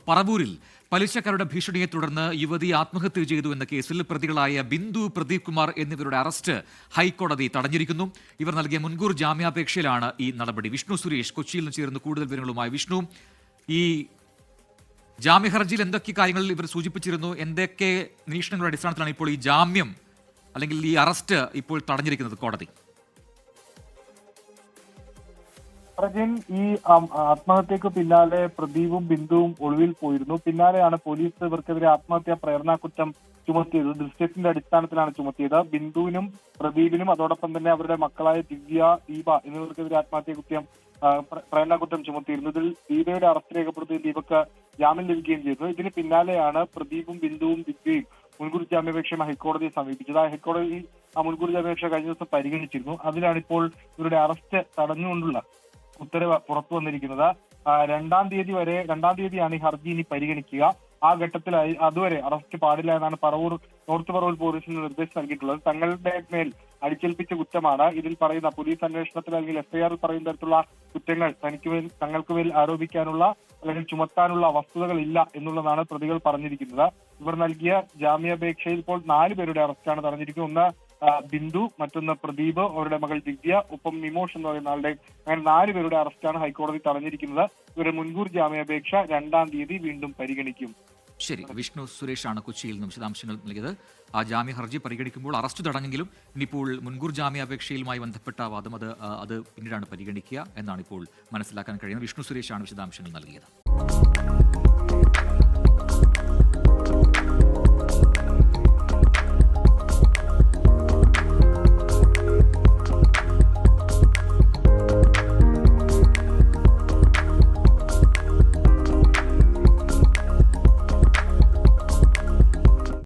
പറവൂരിൽ പലിശക്കാരുടെ ഭീഷണിയെ തുടർന്ന് യുവതി ആത്മഹത്യ ചെയ്തു എന്ന കേസിൽ പ്രതികളായ ബിന്ദു, പ്രദീപ് കുമാർ എന്നിവരുടെ അറസ്റ്റ് ഹൈക്കോടതി തടഞ്ഞിരിക്കുന്നു. ഇവർ നൽകിയ മുൻകൂർ ജാമ്യാപേക്ഷയിലാണ് ഈ നടപടി. വിഷ്ണു സുരേഷ് കൊച്ചിയിൽ നിന്ന് ചേർന്ന് കൂടുതൽ വിവരങ്ങളുമായി. വിഷ്ണു, ഈ ജാമ്യ ഹർജിയിൽ എന്തൊക്കെ കാര്യങ്ങൾ ഇവർ സൂചിപ്പിച്ചിരുന്നു? എന്തൊക്കെ നിരീക്ഷണങ്ങളുടെ അടിസ്ഥാനത്തിലാണ് ഇപ്പോൾ ഈ ജാമ്യം അല്ലെങ്കിൽ ഈ അറസ്റ്റ് ഇപ്പോൾ തടഞ്ഞിരിക്കുന്നത് കോടതി? പ്രജിൻ, ഈ ആത്മഹത്യക്ക് പിന്നാലെ പ്രദീപും ബിന്ദുവും ഒളിവിൽ പോയിരുന്നു. പിന്നാലെയാണ് പോലീസ് ഇവർക്കെതിരെ ആത്മഹത്യാ പ്രേരണ കുറ്റം ചുമത്തിയത്. ദൃശ്യത്തിന്റെ അടിസ്ഥാനത്തിലാണ് ചുമത്തിയത്. ബിന്ദുവിനും പ്രദീപിനും അതോടൊപ്പം തന്നെ അവരുടെ മക്കളായ ദിവ്യ, ദീപ എന്നിവർക്കെതിരെ ആത്മഹത്യാ കുറ്റം പ്രേരണ കുറ്റം ചുമത്തിയിരുന്നു. ഇതിൽ ദീപയുടെ അറസ്റ്റ് രേഖപ്പെടുത്തി ദീപക്ക് ജാമ്യം ലഭിക്കുകയും ചെയ്തു. ഇതിന് പിന്നാലെയാണ് പ്രദീപും ബിന്ദുവും ദിവ്യയും മുൻകൂർ ജാമ്യാപേക്ഷ ഹൈക്കോടതിയെ സമീപിച്ചത്. ഹൈക്കോടതി ആ മുൻകൂർ ജാമ്യാപേക്ഷ കഴിഞ്ഞ ദിവസം പരിഗണിച്ചിരുന്നു. അതിലാണ് ഇപ്പോൾ ഇവരുടെ അറസ്റ്റ് തടഞ്ഞുകൊണ്ടുള്ള ഉത്തരവ് പുറത്തു വന്നിരിക്കുന്നത്. രണ്ടാം തീയതിയാണ് ഈ ഹർജി ഇനി പരിഗണിക്കുക. ആ ഘട്ടത്തിലായി അതുവരെ അറസ്റ്റ് പാടില്ല എന്നാണ് നോർത്ത് പറവൂർ പോലീസിന് നിർദ്ദേശം നൽകിയിട്ടുള്ളത്. തങ്ങളുടെ മേൽ അടിച്ചേൽപ്പിച്ച കുറ്റമാണ് ഇതിൽ പറയുന്ന പോലീസ് അന്വേഷണത്തിൽ അല്ലെങ്കിൽ എഫ്ഐആറിൽ പറയുന്ന തരത്തിലുള്ള കുറ്റങ്ങൾ തങ്ങൾക്ക് മേൽ ആരോപിക്കാനുള്ള അല്ലെങ്കിൽ ചുമത്താനുള്ള വസ്തുതകൾ ഇല്ല എന്നുള്ളതാണ് പ്രതികൾ പറഞ്ഞിരിക്കുന്നത്. ഇവർ നൽകിയ ജാമ്യാപേക്ഷയിൽ ഇപ്പോൾ 4 പേരുടെ അറസ്റ്റാണ് തടഞ്ഞിരിക്കുന്നത്. ഒന്ന് ബിന്ദു, മറ്റൊന്ന് പ്രദീപ്, അവരുടെ മകൾ ദിവ്യ, ഒപ്പം നിമോഷ് എന്ന് പറയുന്ന ആളുടെ, അങ്ങനെ 4 പേരുടെ അറസ്റ്റാണ് ഹൈക്കോടതി തടഞ്ഞിരിക്കുന്നത്. ഇവരുടെ മുൻകൂർ ജാമ്യാപേക്ഷ 2-ാം തീയതി വീണ്ടും പരിഗണിക്കും. ശരി, വിഷ്ണു സുരേഷാണ് കൊച്ചിയിൽ നിന്നും വിശദാംശങ്ങൾ നൽകിയത്. ആ ജാമ്യ ഹർജി പരിഗണിക്കുമ്പോൾ അറസ്റ്റ് തടഞ്ഞെങ്കിലും ഇനിയിപ്പോൾ മുൻകൂർ ജാമ്യാപേക്ഷയുമായി ബന്ധപ്പെട്ട വാദം അത് പിന്നീടാണ് പരിഗണിക്കുക എന്നാണ് ഇപ്പോൾ മനസ്സിലാക്കാൻ കഴിയുന്നത്. വിഷ്ണു സുരേഷാണ് വിശദാംശങ്ങൾ നൽകിയത്.